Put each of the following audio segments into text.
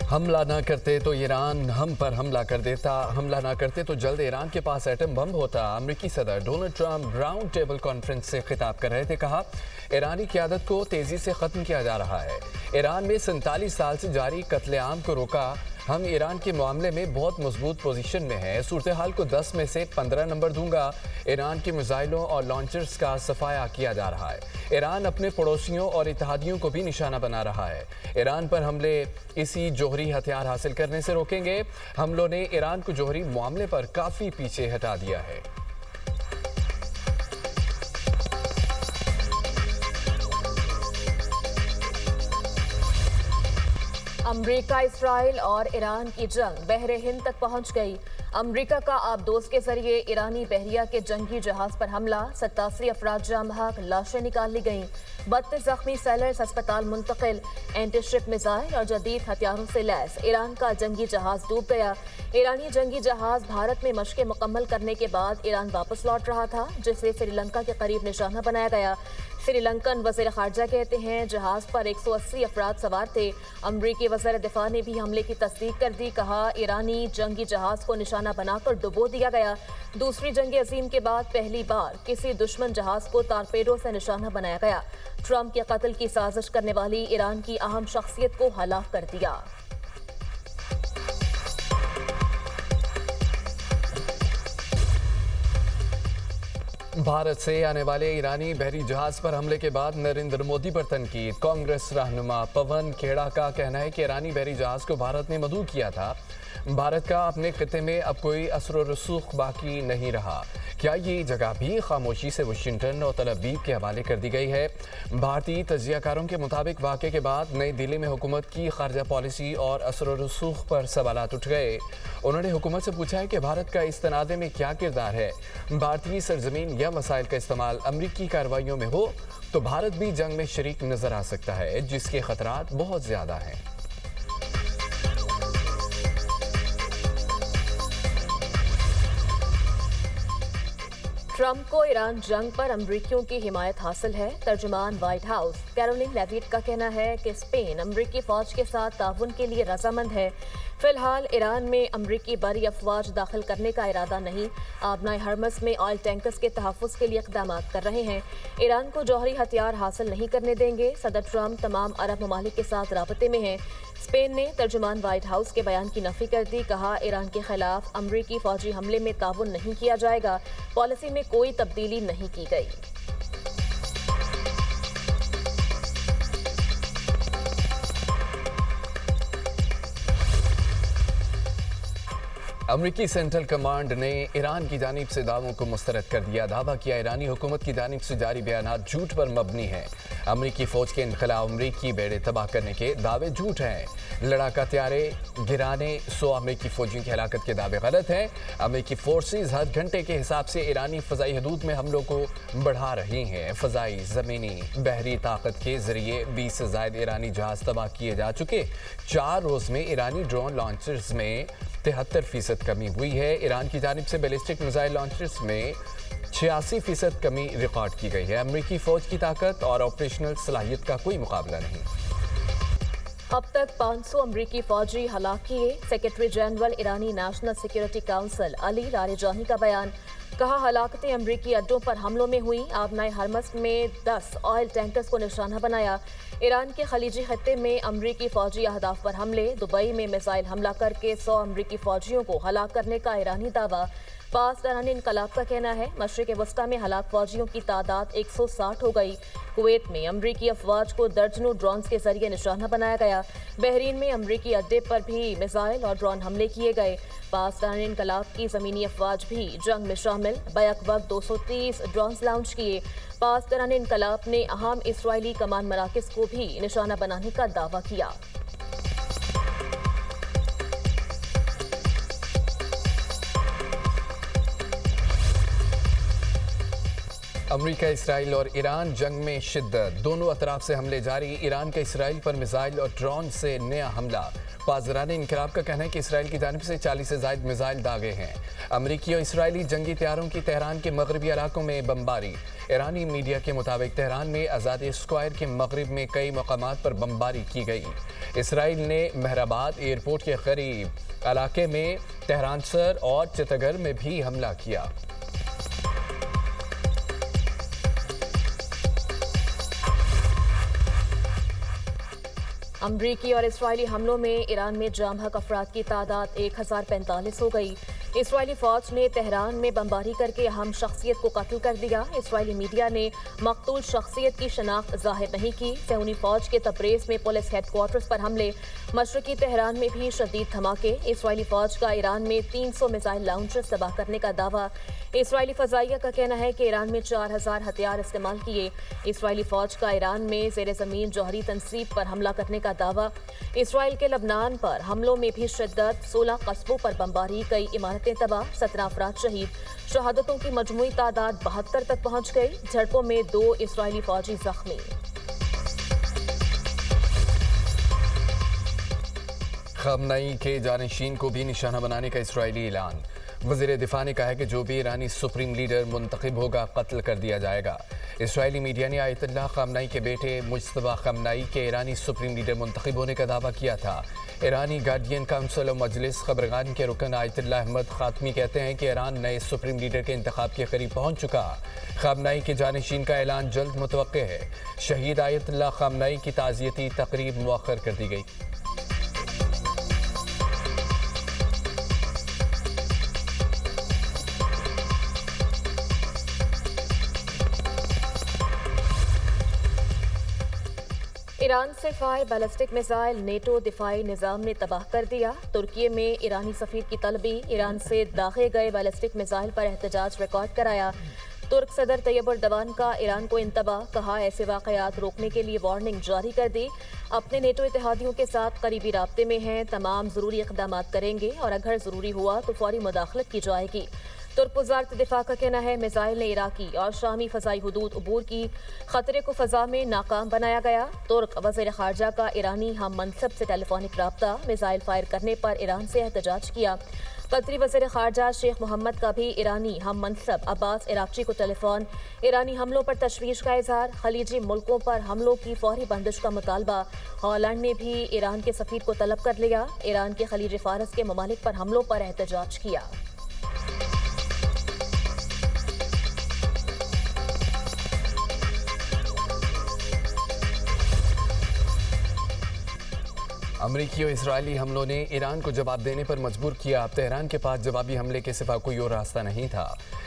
हमला ना करते तो ईरान हम पर हमला कर देता, हमला ना करते तो जल्द ईरान के पास एटम बम होता। अमेरिकी सदर Donald Trump round table conference से खिताब कर रहे थे। कहा, ईरानी क़यादत को तेज़ी से ख़त्म किया जा रहा है। ईरान में 47 साल से जारी कत्लेआम को रोका। हम ईरान के मामले में बहुत मजबूत पोजीशन में हैं। सूरत हाल को 10 में से 15 नंबर दूंगा। ईरान के मिसाइलों और लॉन्चर्स का सफाया किया जा रहा है। ईरान अपने पड़ोसियों और इत्तेहादियों को भी निशाना बना रहा है। ईरान पर हमले इसी जौहरी हथियार हासिल करने से रोकेंगे। हमलों ने ईरान को जौहरी मामले पर काफ़ी पीछे हटा दिया है। अमरीका, इसराइल और ईरान की जंग बहरे हिंद तक पहुंच गई। अमरीका का आबदोज के जरिए ईरानी बहरिया के जंगी जहाज पर हमला, 87 अफराद जाम बहक, लाशें निकाल ली गईं। 32 जख्मी सेलर्स अस्पताल मुंतकिल। एंटीशिप मिसाइल और जदीद हथियारों से लैस ईरान का जंगी जहाज डूब गया। ईरानी जंगी जहाज भारत में मशक़ें मुकम्मल करने के बाद ईरान वापस लौट रहा था, जिसे श्रीलंका के करीब निशाना बनाया गया। श्रीलंकन वज़ीर ख़ारजा कहते हैं जहाज पर 180 अफराद सवार थे। अमरीकी वज़ीर दिफा ने भी हमले की तस्दीक कर दी। कहा, ईरानी जंगी जहाज को निशाना बनाकर डुबो दिया गया। दूसरी जंग अजीम के बाद पहली बार किसी दुश्मन जहाज को टारपेडो से निशाना बनाया गया। ट्रंप के कत्ल की साजिश करने वाली ईरान की अहम शख्सियत को हलाक कर दिया। भारत से आने वाले ईरानी बहरी जहाज पर हमले के बाद नरेंद्र मोदी पर तनकीद। कांग्रेस रहनुमा पवन खेड़ा का कहना है कि ईरानी बहरी जहाज को भारत ने मदऊ किया था। भारत का अपने खिते में अब कोई असर व रसूख बाकी नहीं रहा। क्या ये जगह भी खामोशी से वाशिंगटन और तल अवीव के हवाले कर दी गई है? भारतीय तजियाकारों के मुताबिक वाक़े के बाद नई दिल्ली में हुकूमत की खारजा पॉलिसी और असर व रसूख पर सवालात उठ गए। उन्होंने हुकूमत से पूछा है कि भारत का इस तनाज़े में क्या किरदार है। भारतीय सरजमीन या वसाइल का इस्तेमाल अमरीकी कार्रवाइयों में हो तो भारत भी जंग में शरीक नजर आ सकता है, जिसके खतरात बहुत ज़्यादा हैं। ट्रंप को ईरान जंग पर अमरीकियों की हिमायत हासिल है। तर्जुमान व्हाइट हाउस कैरोलिन लेविट का कहना है कि स्पेन अमरीकी फौज के साथ ताउन के लिए रजामंद है। फिलहाल ईरान में अमरीकी बरी अफवाज दाखिल करने का इरादा नहीं। आबनाए हरमस में ऑयल टैंकर्स के तहफ़्फ़ुज़ के लिए इक़दाम कर रहे हैं। ईरान को जौहरी हथियार हासिल नहीं करने देंगे। सदर ट्रंप तमाम अरब ममालिक के साथ राबते में हैं। स्पेन ने तर्जुमान व्हाइट हाउस के बयान की नफ़ी कर दी। कहा, ईरान के खिलाफ अमरीकी फौजी हमले में ताउन नहीं किया जाएगा। पॉलिसी में कोई तब्दीली नहीं की गई। अमरीकी सेंट्रल कमांड ने ईरान की जानिब से दावों को मुस्तरद कर दिया। दावा किया, ईरानी हुकूमत की जानिब से जारी बयानात झूठ पर मबनी हैं। अमरीकी फ़ौज के इनखला अमरीकी बेड़े तबाह करने के दावे झूठ हैं। लड़ाका त्यारे गिराने 100 अमरीकी फ़ौजियों की हलाकत के दावे गलत हैं। अमरीकी फोर्सेज हर घंटे के हिसाब से ईरानी फ़ज़ाई हदूद में हमलों को बढ़ा रही हैं। फ़ज़ाई, ज़मीनी, बहरी ताकत के ज़रिए 20 से ज़ायद ईरानी जहाज़ तबाह किए जा चुके। 4 रोज़ में ईरानी ड्रोन लॉन्चर्स में 73% कमी हुई है। ईरान की जानिब से बैलिस्टिक मिसाइल लॉन्चर्स में 86% कमी रिकॉर्ड की गई है। अमरीकी फ़ौज की ताकत और ऑपरेशनल सलाहियत का कोई मुकाबला नहीं। अब तक 500 अमरीकी फौजी हलाक किए। सेक्रेटरी जनरल ईरानी national security council Ali Larijani का बयान। कहा, हलाकतें अमरीकी अड्डों पर हमलों में हुई। आबनाए हरमस में 10 ऑयल टैंकर्स को निशाना बनाया। ईरान के खलीजी खत्ते में अमरीकी फौजी अहदाफ पर हमले। दुबई में मिसाइल हमला करके 100 अमरीकी फौजियों को हलाक करने का ईरानी दावा। पासदारान इनकलाब का कहना है मशरिक़ वस्ता में हलाक फौजियों की तादाद 160 हो गई। कुवैत में अमरीकी अफवाज को दर्जनों ड्रोन्स के जरिए निशाना बनाया गया। बहरीन में अमरीकी अड्डे पर भी मिसाइल और ड्रोन हमले किए गए। पासदारान इनकलाब की ज़मीनी अफवाज भी जंग में शामिल। बैक वक्त 230 ड्रोन्स लॉन्च किए। पासदारान इनकलाब ने अहम इसराइली कमान मराकज़ को भी निशाना बनाने का दावा किया। امریکہ اسرائیل اور ایران جنگ میں شدت، دونوں اطراف سے حملے جاری، ایران کا اسرائیل پر میزائل اور ڈرون سے نیا حملہ۔ پاسداران انقلاب کا کہنا ہے کہ اسرائیل کی جانب سے 40 سے زائد میزائل داغے ہیں۔ امریکی اور اسرائیلی جنگی طیاروں کی تہران کے مغربی علاقوں میں بمباری۔ ایرانی میڈیا کے مطابق تہران میں آزادی اسکوائر کے مغرب میں کئی مقامات پر بمباری کی گئی۔ اسرائیل نے مہرآباد ایئرپورٹ کے قریب علاقے میں تہران سر اور چتگر میں بھی حملہ کیا۔ امریکی اور اسرائیلی حملوں میں ایران میں جاں بحق افراد کی تعداد 1045 ہو گئی۔ اسرائیلی فوج نے تہران میں بمباری کر کے اہم شخصیت کو قتل کر دیا۔ اسرائیلی میڈیا نے مقتول شخصیت کی شناخت ظاہر نہیں کی۔ صہیونی فوج کے تبریز میں پولیس ہیڈ کوارٹرز پر حملے، مشرقی تہران میں بھی شدید دھماکے۔ اسرائیلی فوج کا ایران میں 300 میزائل لانچرز تباہ کرنے کا دعویٰ۔ اسرائیلی فضائیہ کا کہنا ہے کہ ایران میں 4000 ہتھیار استعمال کیے۔ اسرائیلی فوج کا ایران میں زیر زمین جوہری تنصیب پر حملہ کرنے کا دعویٰ۔ اسرائیل کے لبنان پر حملوں میں بھی شدت، 16 قصبوں پر بمباری، کئی عمارتیں تباہ، 17 افراد شہید۔ شہادتوں کی مجموعی تعداد 72 تک پہنچ گئی۔ جھڑپوں میں 2 اسرائیلی فوجی زخمی۔ خامنئی کے جانشین کو بھی نشانہ بنانے کا اسرائیلی اعلان۔ وزیر دفاع نے کہا ہے کہ جو بھی ایرانی سپریم لیڈر منتخب ہوگا قتل کر دیا جائے گا۔ اسرائیلی میڈیا نے آیت اللہ خامنئی کے بیٹے مجتبی خامنئی کے ایرانی سپریم لیڈر منتخب ہونے کا دعویٰ کیا تھا۔ ایرانی گارڈین کونسل و مجلس خبرگان کے رکن آیت اللہ احمد خاتمی کہتے ہیں کہ ایران نئے سپریم لیڈر کے انتخاب کے قریب پہنچ چکا۔ خامنئی کے جانشین کا اعلان جلد متوقع ہے۔ شہید آیت اللہ خامنئی کی تعزیتی تقریب مؤخر کر دی گئی۔ ایران سے فائر بیلسٹک میزائل نیٹو دفاعی نظام نے تباہ کر دیا۔ ترکی میں ایرانی سفیر کی طلبی، ایران سے داغے گئے بیلسٹک میزائل پر احتجاج ریکارڈ کرایا۔ ترک صدر طیب اردوان کا ایران کو انتباہ، کہا ایسے واقعات روکنے کے لیے وارننگ جاری کر دی۔ اپنے نیٹو اتحادیوں کے ساتھ قریبی رابطے میں ہیں، تمام ضروری اقدامات کریں گے اور اگر ضروری ہوا تو فوری مداخلت کی جائے گی۔ ترک وزارت دفاع کا کہنا ہے میزائل نے عراقی اور شامی فضائی حدود عبور کی، خطرے کو فضا میں ناکام بنایا گیا۔ ترک وزیر خارجہ کا ایرانی ہم منصب سے ٹیلی فونک رابطہ، میزائل فائر کرنے پر ایران سے احتجاج کیا۔ قطری وزیر خارجہ شیخ محمد کا بھی ایرانی ہم منصب عباس عراقچی کو ٹیلی فون، ایرانی حملوں پر تشویش کا اظہار، خلیجی ملکوں پر حملوں کی فوری بندش کا مطالبہ۔ ہالینڈ نے بھی ایران کے سفیر کو طلب کر لیا، ایران کے خلیج فارس کے ممالک پر حملوں پر احتجاج کیا۔ امریکی اور اسرائیلی حملوں نے ایران کو جواب دینے پر مجبور کیا۔ اب تہران کے پاس جوابی حملے کے سوا کوئی اور راستہ نہیں تھا۔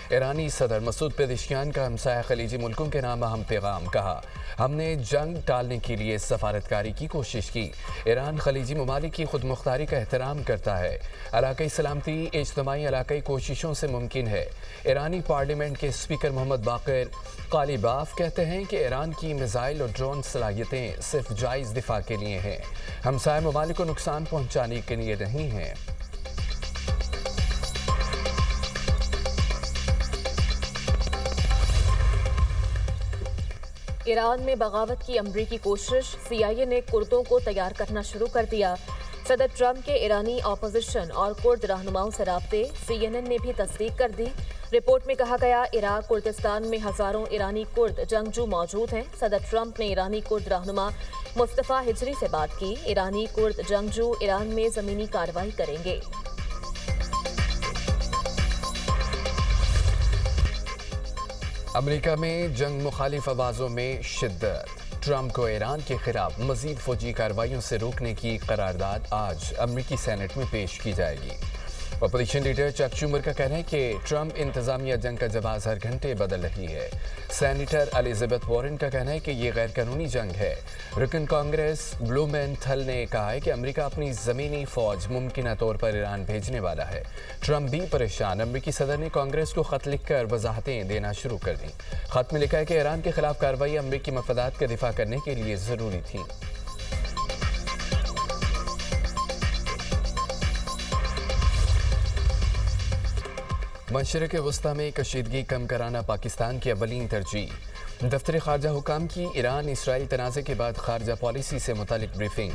ایرانی صدر مسعود پزشکیان کا ہمسایہ خلیجی ملکوں کے نام اہم پیغام، کہا ہم نے جنگ ٹالنے کے لیے سفارتکاری کی کوشش کی۔ ایران خلیجی ممالک کی خود مختاری کا احترام کرتا ہے۔ علاقائی سلامتی اجتماعی علاقائی کوششوں سے ممکن ہے۔ ایرانی پارلیمنٹ کے اسپیکر محمد باقر قالیباف کہتے ہیں کہ ایران کی میزائل اور ڈرون صلاحیتیں صرف جائز دفاع کے لیے ہیں، ہمسایہ ممالک کو نقصان پہنچانے کے لیے نہیں ہیں۔ ایران میں بغاوت کی امریکی کوشش، CIA نے کردوں کو تیار کرنا شروع کر دیا۔ صدر ٹرمپ کے ایرانی اپوزیشن اور کرد رہنماؤں سے رابطے، CNN نے بھی تصدیق کر دی۔ رپورٹ میں کہا گیا عراق کردستان میں ہزاروں ایرانی کرد جنگجو موجود ہیں۔ صدر ٹرمپ نے ایرانی کرد رہنما مصطفیٰ ہجری سے بات کی۔ ایرانی کرد جنگجو ایران میں زمینی کارروائی کریں گے۔ امریکہ میں جنگ مخالف آوازوں میں شدت، ٹرمپ کو ایران کے خلاف مزید فوجی کارروائیوں سے روکنے کی قرارداد آج امریکی سینٹ میں پیش کی جائے گی۔ اپوزیشن لیڈر چک شومر کا کہنا ہے کہ ٹرمپ انتظامیہ جنگ کا جواز ہر گھنٹے بدل رہی ہے۔ سینیٹر الیزابتھ وارن کا کہنا ہے کہ یہ غیر قانونی جنگ ہے۔ رکن کانگریس بلومین تھل نے کہا ہے کہ امریکہ اپنی زمینی فوج ممکنہ طور پر ایران بھیجنے والا ہے۔ ٹرمپ بھی پریشان، امریکی صدر نے کانگریس کو خط لکھ کر وضاحتیں دینا شروع کر دیں۔ خط میں لکھا ہے کہ ایران کے خلاف کارروائی امریکی مفادات کا دفاع کرنے کے لیے ضروری تھی۔ मशरक़ वस्ती में कशीदगी कम कराना पाकिस्तान की अव्वलीन तरजीह। दफ्तर खारजा हुकाम की ईरान इसराइल तनाज़े के बाद खारजा पॉलिसी से मुतालिक ब्रीफिंग।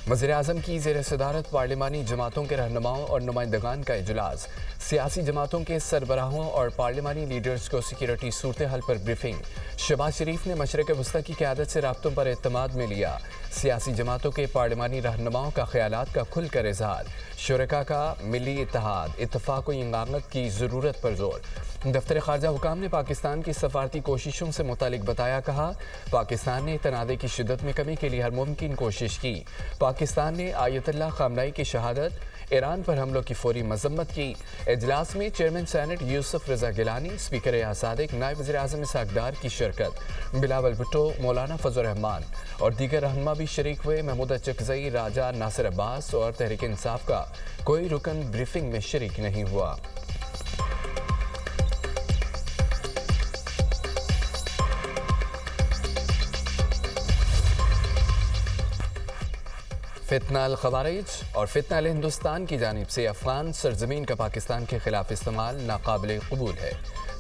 वज़ीर-ए-आज़म की ज़ेर सदारत पार्लिमानी जमातों के रहनुमाओं और नुमाइंदगान का इजलास। सियासी जमातों के सरबराहों और पार्लिमानी लीडर्स को सिक्योरिटी सूरत हाल पर ब्रीफिंग। शहबाज शरीफ ने मशरक़ वस्ती की क़यादत से राब्तों पर एतमाद में लिया। सियासी जमातों के पार्लिमानी रहनुमाओं का ख़यालात का खुल कर इजहार। शुरका का मिली इत्तेहाद इत्तफ़ाक़ व इंगामत की ज़रूरत पर जोर। दफ्तर खारजा हुकाम ने पाकिस्तान की सफारती कोशिशों से मुतालिक बताया, कहा पाकिस्तान ने तनाज़े की शिद्दत में कमी के लिए हर मुमकिन कोशिश की। पाकिस्तान ने आयतुल्लाह ख़ामनेई की शहादत, ईरान पर हमलों की फौरी मजम्मत की। इजलास में चेयरमैन सेनेट यूसुफ रज़ा गिलानी, स्पीकर एजाज सादिक, नायब वज़ीर-ए-आज़म इसहाक़ डार की शिरकत। बिलावल भुट्टो, मौलाना फजल रहमान और दीगर रहनुमा भी शरीक हुए। महमूद चकज़ई, राजा नासिर अब्बास और तहरीक इंसाफ का कोई रुकन ब्रीफिंग में शरीक नहीं हुआ। फितना अल खवारिज और फितना अल हिंदुस्तान की जानिब से अफगान सरजमीन का पाकिस्तान के खिलाफ इस्तेमाल नाकाबिल कबूल है।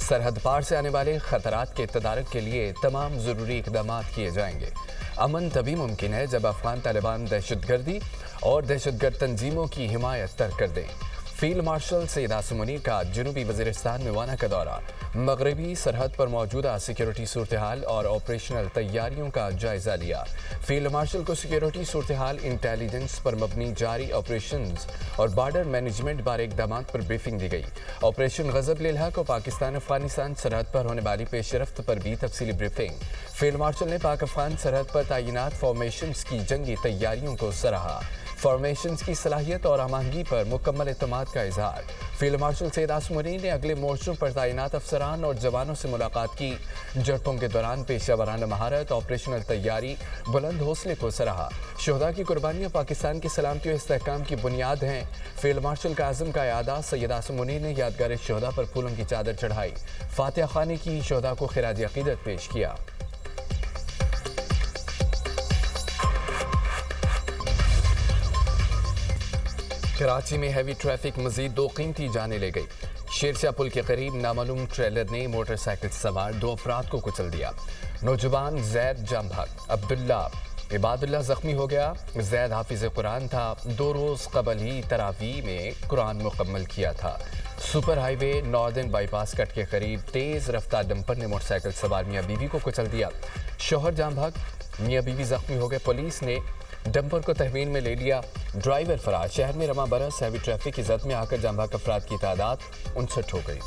सरहद पार से आने वाले खतरात के तदारक के लिए तमाम ज़रूरी इक़दाम किए जाएंगे। अमन तभी मुमकिन है जब अफगान तालिबान दहशतगर्दी और दहशतगर्द तंजीमों की हिमायत तर्क कर दें। फील्ड मार्शल सैयद आसिम मुनीर का जनूबी वज़ीरिस्तान में वाना का दौरा। मगरबी सरहद पर मौजूदा सिक्योरिटी सूरत हाल और ऑपरेशनल तैयारियों का जायजा लिया। फील्ड मार्शल को सिक्योरिटी सूरत हाल, इंटेलिजेंस पर मबनी जारी ऑपरेशंस और बॉर्डर मैनेजमेंट बारे इक़दाम पर ब्रीफिंग दी गई। ऑपरेशन गज़ब लिल्लाह और पाकिस्तान अफगानिस्तान सरहद पर होने वाली पेशरफ्त पर भी तफसीली ब्रीफिंग। फील्ड मार्शल ने पाक अफगान सरहद पर तैनात फॉर्मेशंस की जंगी तैयारियों को सराहा। फॉर्मेशंस की सलाहियत और आमादगी पर मुकम्मल एतमाद का इजहार। फील्ड मार्शल सैयद आसिम मुनीर ने अगले मोर्चों पर तैनात अफसरान और जवानों से मुलाकात की। झड़पों के दौरान पेशेवराना महारत, ऑपरेशनल तैयारी, बुलंद हौसले को सराहा। शोहदा की कुर्बानियाँ पाकिस्तान की सलामती और इस्तेहकाम की बुनियाद हैं। फील्ड मार्शल काज़िम का यादा सैयद आसिम मुनीर ने यादगार शोहदा पर फूलों की चादर चढ़ाई। फातिहा खानी की शोहदा को खिराज अकीदत पेश किया। कराची में हैवी ट्रैफिक मजीद 2 कीमती जानें ले गई। शेरशाह पुल के करीब नामालूम ट्रेलर ने मोटरसाइकिल सवार 2 अफराद को कुचल दिया। नौजवान जैद जामभग अब्दुल्ला इबादुल्लाह जख्मी हो गया। जैद हाफिज कुरान था। 2 रोज़ कबल ही तरावी में कुरान मुकम्मल किया था। Super highway northern bypass cut के करीब तेज़ रफ्तार डंपर ने मोटरसाइकिल सवार मियाँ बीवी को कुचल दिया। शौहर जामभग, मियाँ बीवी जख्मी हो गए। पुलिस ने डंपर को तहवीन में ले लिया। ड्राइवर फरार। शहर में रमा बरस हैवी ट्रैफिक की जद में आकर जामभग अफराद की तादाद 59 हो गई।